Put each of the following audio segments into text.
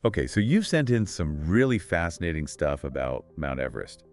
Okay, so you've sent in some really fascinating stuff about Mount Everest.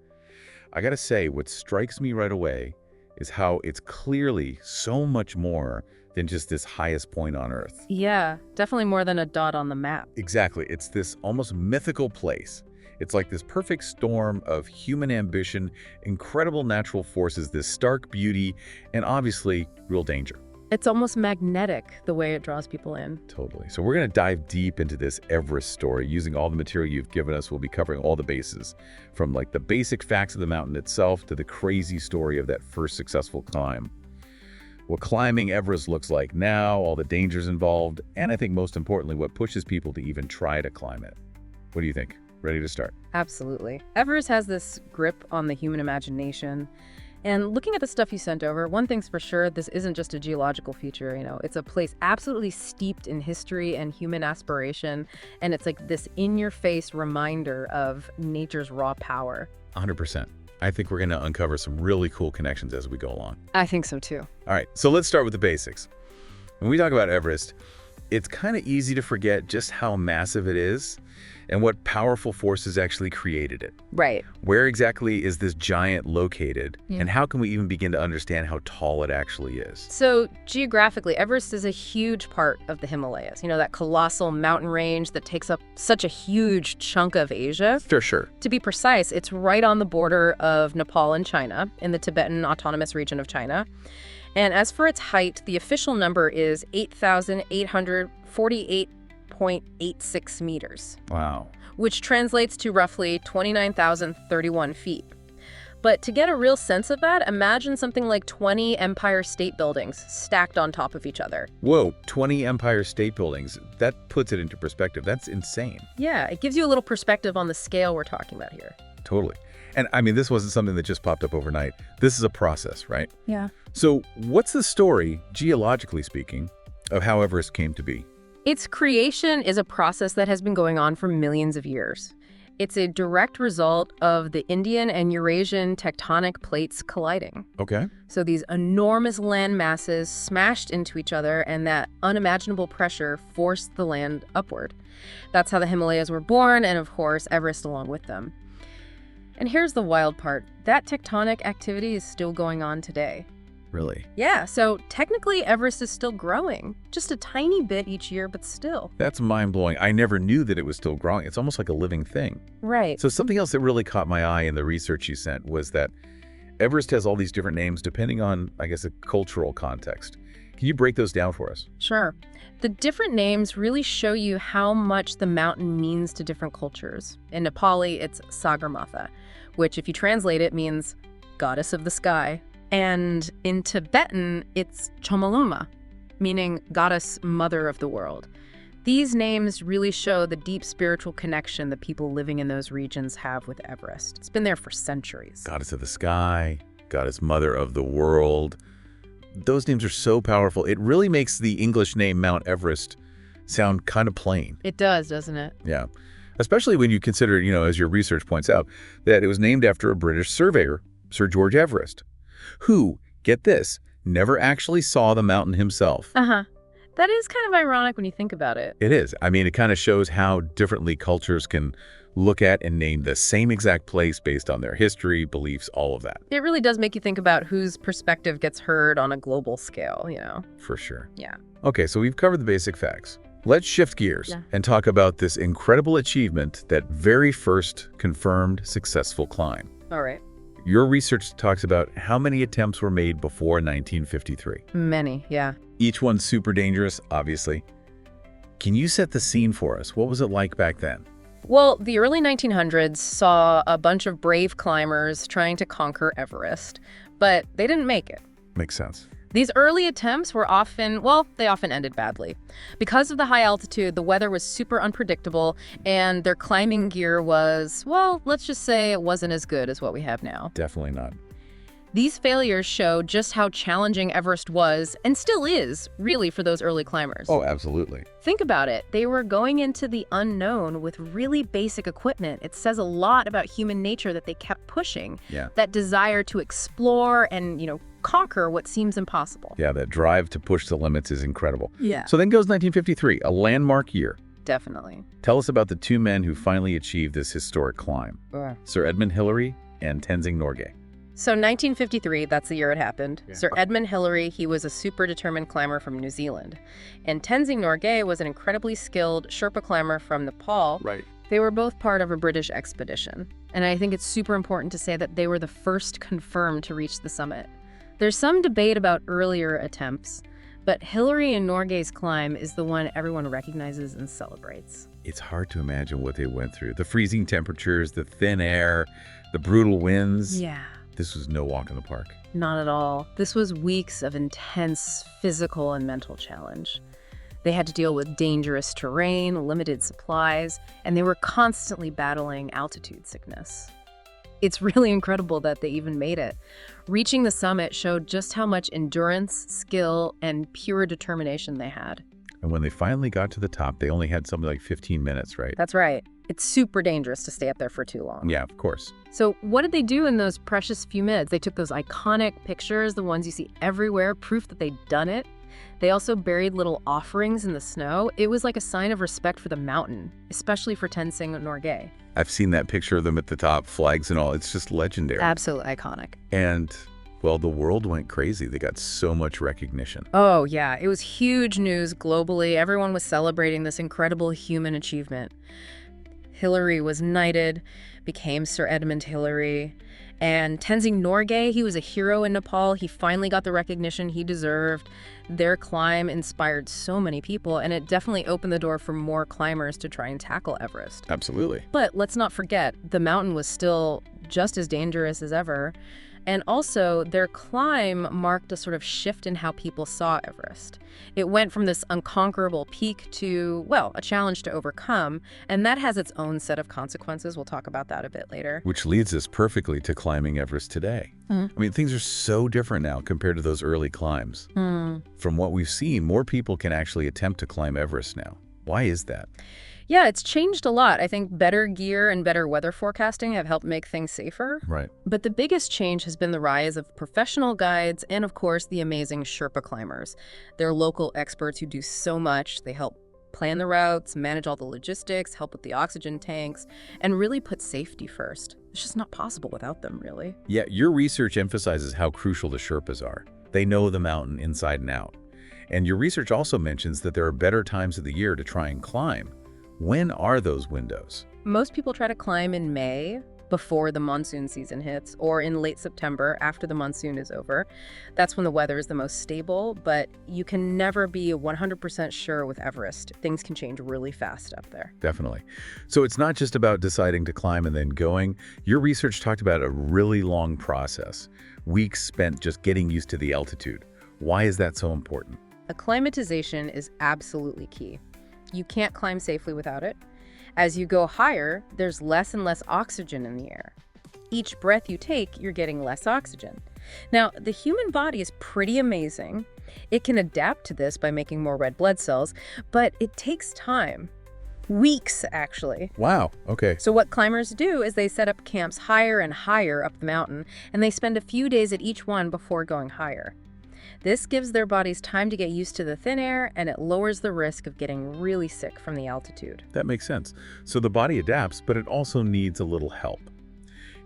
I gotta say, what strikes me right away is how it's clearly so much more than just this highest point on Earth. Yeah, definitely more than a dot on the map. Exactly, it's this almost mythical place. It's like this perfect storm of human ambition, incredible natural forces, this stark beauty, and obviously real danger. It's almost magnetic the way it draws people in. Totally. So we're going to dive deep into this Everest story using all the material you've given us. We'll be covering all the bases, from like the basic facts of the mountain itself to the crazy story of that first successful climb. What climbing Everest looks like now, all the dangers involved, and I think most importantly, what pushes people to even try to climb it. What do you think? Ready to start? Absolutely. Everest has this grip on the human imagination. And looking at the stuff you sent over, one thing's for sure, this isn't just a geological feature, it's a place absolutely steeped in history and human aspiration. And it's like this in-your-face reminder of nature's raw power. 100%. I think we're going to uncover some really cool connections as we go along. I think so too. All right, so let's start with the basics. When we talk about Everest, it's kind of easy to forget just how massive it is and what powerful forces actually created it. Right. Where exactly is this giant located, Yeah. and how can we even begin to understand how tall it actually is? So geographically, Everest is a huge part of the Himalayas. That colossal mountain range that takes up such a huge chunk of Asia. For sure. To be precise, it's right on the border of Nepal and China, in the Tibetan Autonomous Region of China. And as for its height, the official number is 8,848.86 meters. Wow. Which translates to roughly 29,031 feet. But to get a real sense of that, imagine something like 20 Empire State Buildings stacked on top of each other. Whoa, 20 Empire State Buildings. That puts it into perspective. That's insane. Yeah, it gives you a little perspective on the scale we're talking about here. Totally. And I mean, this wasn't something that just popped up overnight. This is a process, right? Yeah. So what's the story, geologically speaking, of how Everest came to be? Its creation is a process that has been going on for millions of years. It's a direct result of the Indian and Eurasian tectonic plates colliding. Okay. So these enormous land masses smashed into each other, and that unimaginable pressure forced the land upward. That's how the Himalayas were born, and of course, Everest along with them. And here's the wild part. That tectonic activity is still going on today. Really? Yeah, so technically Everest is still growing. Just a tiny bit each year, but still. That's mind-blowing. I never knew that it was still growing. It's almost like a living thing. Right. So something else that really caught my eye in the research you sent was that Everest has all these different names depending on, I guess, a cultural context. Can you break those down for us? Sure. The different names really show you how much the mountain means to different cultures. In Nepali, it's Sagarmatha, which if you translate it means goddess of the sky. And in Tibetan, it's Chomolungma, meaning goddess mother of the world. These names really show the deep spiritual connection that people living in those regions have with Everest. It's been there for centuries. Goddess of the sky, goddess mother of the world. Those names are so powerful. It really makes the English name Mount Everest sound kind of plain. It does, doesn't it? Yeah. Especially when you consider, as your research points out, that it was named after a British surveyor, Sir George Everest, who, get this, never actually saw the mountain himself. Uh-huh. That is kind of ironic when you think about it. It is. I mean, it kind of shows how differently cultures can look at and name the same exact place based on their history, beliefs, all of that. It really does make you think about whose perspective gets heard on a global scale, For sure. Yeah. Okay, so we've covered the basic facts. Let's shift gears and talk about this incredible achievement, that very first confirmed successful climb. All right. Your research talks about how many attempts were made before 1953. Many, yeah. Each one super dangerous, obviously. Can you set the scene for us? What was it like back then? Well, the early 1900s saw a bunch of brave climbers trying to conquer Everest, but they didn't make it. Makes sense. These early attempts were they often ended badly. Because of the high altitude, the weather was super unpredictable, and their climbing gear was, let's just say it wasn't as good as what we have now. Definitely not. These failures show just how challenging Everest was, and still is, really, for those early climbers. Oh, absolutely. Think about it. They were going into the unknown with really basic equipment. It says a lot about human nature that they kept pushing. Yeah. That desire to explore and, conquer what seems impossible. Yeah, that drive to push the limits is incredible. Yeah. So then goes 1953, a landmark year. Definitely. Tell us about the two men who finally achieved this historic climb, Sir Edmund Hillary and Tenzing Norgay. So 1953, that's the year it happened. Yeah. Sir Edmund Hillary, he was a super determined climber from New Zealand. And Tenzing Norgay was an incredibly skilled Sherpa climber from Nepal. Right. They were both part of a British expedition. And I think it's super important to say that they were the first confirmed to reach the summit. There's some debate about earlier attempts, but Hillary and Norgay's climb is the one everyone recognizes and celebrates. It's hard to imagine what they went through. The freezing temperatures, the thin air, the brutal winds. Yeah. This was no walk in the park. Not at all. This was weeks of intense physical and mental challenge. They had to deal with dangerous terrain, limited supplies, and they were constantly battling altitude sickness. It's really incredible that they even made it. Reaching the summit showed just how much endurance, skill, and pure determination they had. And when they finally got to the top, they only had something like 15 minutes, right? That's right. It's super dangerous to stay up there for too long. Yeah, of course. So what did they do in those precious few minutes? They took those iconic pictures, the ones you see everywhere, proof that they'd done it. They also buried little offerings in the snow. It was like a sign of respect for the mountain, especially for Tenzing Norgay. I've seen that picture of them at the top, flags and all. It's just legendary. Absolutely iconic. And, well, the world went crazy. They got so much recognition. Oh, yeah. It was huge news globally. Everyone was celebrating this incredible human achievement. Hillary was knighted, became Sir Edmund Hillary. And Tenzing Norgay, he was a hero in Nepal. He finally got the recognition he deserved. Their climb inspired so many people, and it definitely opened the door for more climbers to try and tackle Everest. Absolutely. But let's not forget, the mountain was still just as dangerous as ever. And also, their climb marked a sort of shift in how people saw Everest. It went from this unconquerable peak to, well, a challenge to overcome, and that has its own set of consequences. We'll talk about that a bit later. Which leads us perfectly to climbing Everest today. I mean, things are so different now compared to those early climbs. From what we've seen, more people can actually attempt to climb Everest now. Why is that? Yeah, it's changed a lot. I think better gear and better weather forecasting have helped make things safer. Right. But the biggest change has been the rise of professional guides and, of course, the amazing Sherpa climbers. They're local experts who do so much. They help plan the routes, manage all the logistics, help with the oxygen tanks, and really put safety first. It's just not possible without them, really. Yeah, your research emphasizes how crucial the Sherpas are. They know the mountain inside and out. And your research also mentions that there are better times of the year to try and climb. When are those windows? Most people try to climb in May, before the monsoon season hits, or in late September after the monsoon is over. That's when the weather is the most stable, but you can never be 100% sure with Everest. Things can change really fast up there. Definitely. So it's not just about deciding to climb and then going. Your research talked about a really long process, weeks spent just getting used to the altitude. Why is that so important? Acclimatization is absolutely key. You can't climb safely without it. As you go higher, there's less and less oxygen in the air. Each breath you take, you're getting less oxygen. Now, the human body is pretty amazing. It can adapt to this by making more red blood cells, but it takes time. Weeks, actually. Wow, okay. So what climbers do is they set up camps higher and higher up the mountain, and they spend a few days at each one before going higher. This gives their bodies time to get used to the thin air, and it lowers the risk of getting really sick from the altitude. That makes sense. So the body adapts, but it also needs a little help.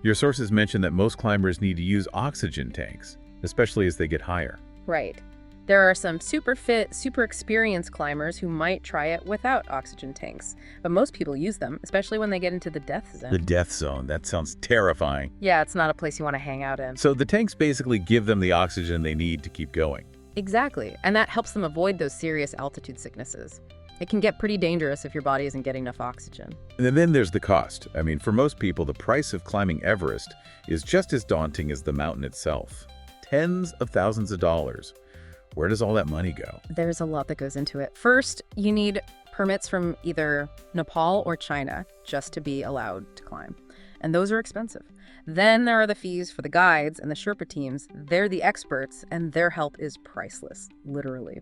Your sources mention that most climbers need to use oxygen tanks, especially as they get higher. Right. There are some super fit, super experienced climbers who might try it without oxygen tanks, but most people use them, especially when they get into the death zone. The death zone, that sounds terrifying. Yeah, it's not a place you want to hang out in. So the tanks basically give them the oxygen they need to keep going. Exactly, and that helps them avoid those serious altitude sicknesses. It can get pretty dangerous if your body isn't getting enough oxygen. And then there's the cost. I mean, for most people, the price of climbing Everest is just as daunting as the mountain itself. Tens of thousands of dollars. Where does all that money go? There's a lot that goes into it. First, you need permits from either Nepal or China just to be allowed to climb. And those are expensive. Then there are the fees for the guides and the Sherpa teams. They're the experts, and their help is priceless, literally.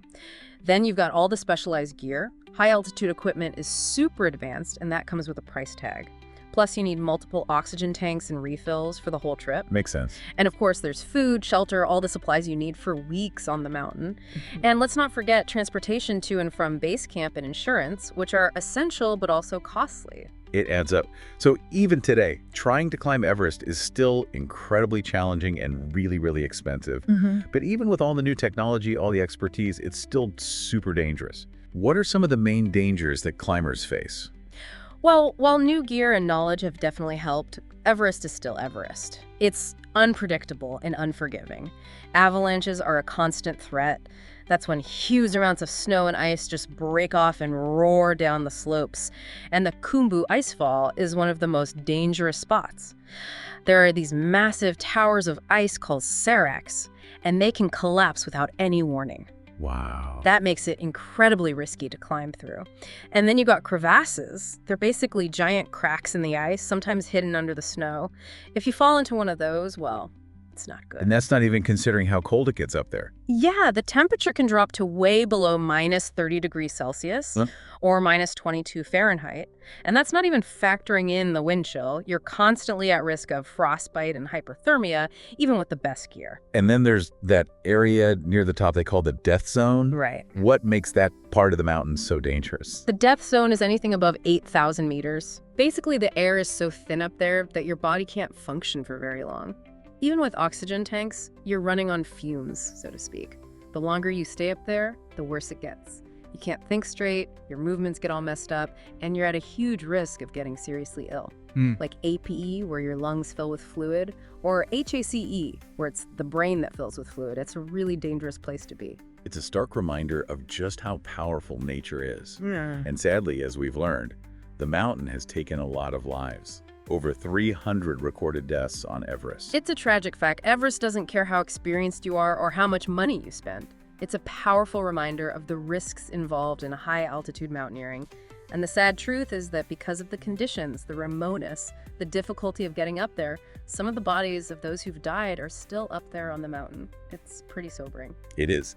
Then you've got all the specialized gear. High altitude equipment is super advanced, and that comes with a price tag. Plus, you need multiple oxygen tanks and refills for the whole trip. Makes sense. And of course, there's food, shelter, all the supplies you need for weeks on the mountain. And let's not forget transportation to and from base camp and insurance, which are essential but also costly. It adds up. So even today, trying to climb Everest is still incredibly challenging and really, really expensive. But even with all the new technology, all the expertise, it's still super dangerous. What are some of the main dangers that climbers face? Well, while new gear and knowledge have definitely helped, Everest is still Everest. It's unpredictable and unforgiving. Avalanches are a constant threat. That's when huge amounts of snow and ice just break off and roar down the slopes. And the Khumbu icefall is one of the most dangerous spots. There are these massive towers of ice called seracs, and they can collapse without any warning. Wow. That makes it incredibly risky to climb through. And then you got crevasses. They're basically giant cracks in the ice, sometimes hidden under the snow. If you fall into one of those, well, it's not good. And that's not even considering how cold it gets up there. Yeah, the temperature can drop to way below minus 30 degrees Celsius or minus 22 Fahrenheit. And that's not even factoring in the wind chill. You're constantly at risk of frostbite and hypothermia, even with the best gear. And then there's that area near the top they call the death zone. Right. What makes that part of the mountain so dangerous? The death zone is anything above 8,000 meters. Basically, the air is so thin up there that your body can't function for very long. Even with oxygen tanks, you're running on fumes, so to speak. The longer you stay up there, the worse it gets. You can't think straight, your movements get all messed up, and you're at a huge risk of getting seriously ill. Like APE, where your lungs fill with fluid, or HACE, where it's the brain that fills with fluid. It's a really dangerous place to be. It's a stark reminder of just how powerful nature is. Yeah. And sadly, as we've learned, the mountain has taken a lot of lives. Over 300 recorded deaths on Everest. It's a tragic fact. Everest doesn't care how experienced you are or how much money you spend. It's a powerful reminder of the risks involved in high-altitude mountaineering. And the sad truth is that because of the conditions, the remoteness, the difficulty of getting up there, some of the bodies of those who've died are still up there on the mountain. It's pretty sobering. It is.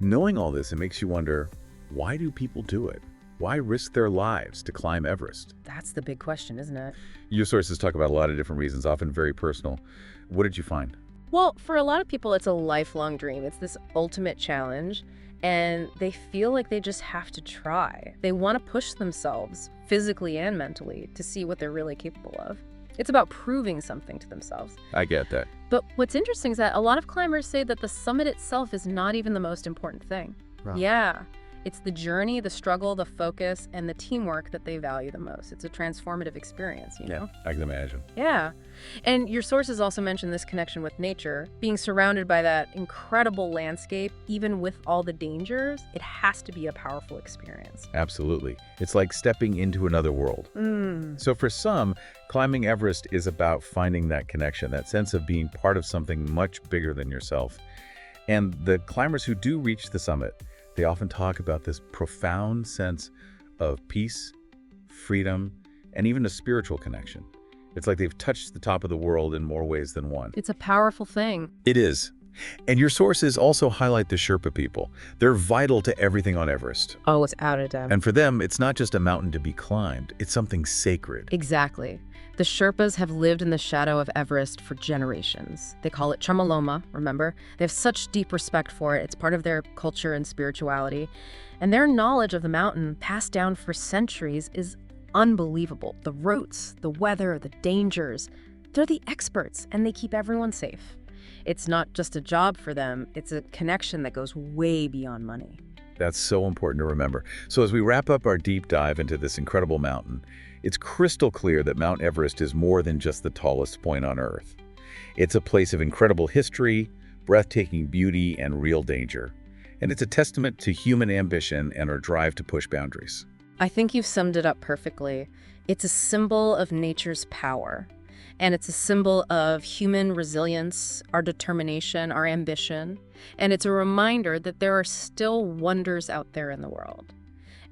Knowing all this, it makes you wonder, why do people do it? Why risk their lives to climb Everest? That's the big question, isn't it? Your sources talk about a lot of different reasons, often very personal. What did you find? Well, for a lot of people, it's a lifelong dream. It's this ultimate challenge, and they feel like they just have to try. They want to push themselves, physically and mentally, to see what they're really capable of. It's about proving something to themselves. I get that. But what's interesting is that a lot of climbers say that the summit itself is not even the most important thing. Wow. Yeah. It's the journey, the struggle, the focus, and the teamwork that they value the most. It's a transformative experience, you know? I can imagine. Yeah. And your sources also mention this connection with nature. Being surrounded by that incredible landscape, even with all the dangers, it has to be a powerful experience. Absolutely. It's like stepping into another world. So for some, climbing Everest is about finding that connection, that sense of being part of something much bigger than yourself. And the climbers who do reach the summit, they often talk about this profound sense of peace, freedom, and even a spiritual connection. It's like they've touched the top of the world in more ways than one. It's a powerful thing. It is. And your sources also highlight the Sherpa people. They're vital to everything on Everest. Oh, without a doubt. And for them, it's not just a mountain to be climbed. It's something sacred. Exactly. The Sherpas have lived in the shadow of Everest for generations. They call it Chamaloma, remember? They have such deep respect for it. It's part of their culture and spirituality. And their knowledge of the mountain, passed down for centuries, is unbelievable. The routes, the weather, the dangers. They're the experts, and they keep everyone safe. It's not just a job for them. It's a connection that goes way beyond money. That's so important to remember. So as we wrap up our deep dive into this incredible mountain, it's crystal clear that Mount Everest is more than just the tallest point on Earth. It's a place of incredible history, breathtaking beauty, and real danger. And it's a testament to human ambition and our drive to push boundaries. I think you've summed it up perfectly. It's a symbol of nature's power. And it's a symbol of human resilience, our determination, our ambition. And it's a reminder that there are still wonders out there in the world.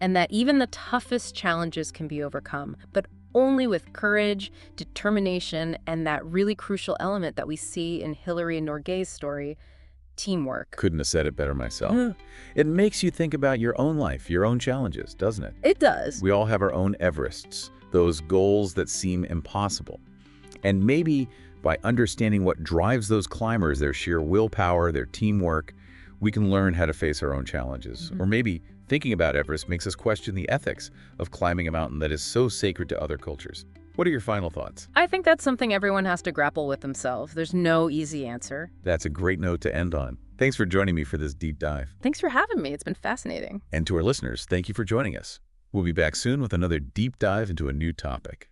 And that even the toughest challenges can be overcome, but only with courage, determination, and that really crucial element that we see in Hillary and Norgay's story, teamwork. Couldn't have said it better myself. It makes you think about your own life, your own challenges, doesn't it? It does. We all have our own Everests, those goals that seem impossible. And maybe by understanding what drives those climbers, their sheer willpower, their teamwork, we can learn how to face our own challenges. Or maybe thinking about Everest makes us question the ethics of climbing a mountain that is so sacred to other cultures. What are your final thoughts? I think that's something everyone has to grapple with themselves. There's no easy answer. That's a great note to end on. Thanks for joining me for this deep dive. Thanks for having me. It's been fascinating. And to our listeners, thank you for joining us. We'll be back soon with another deep dive into a new topic.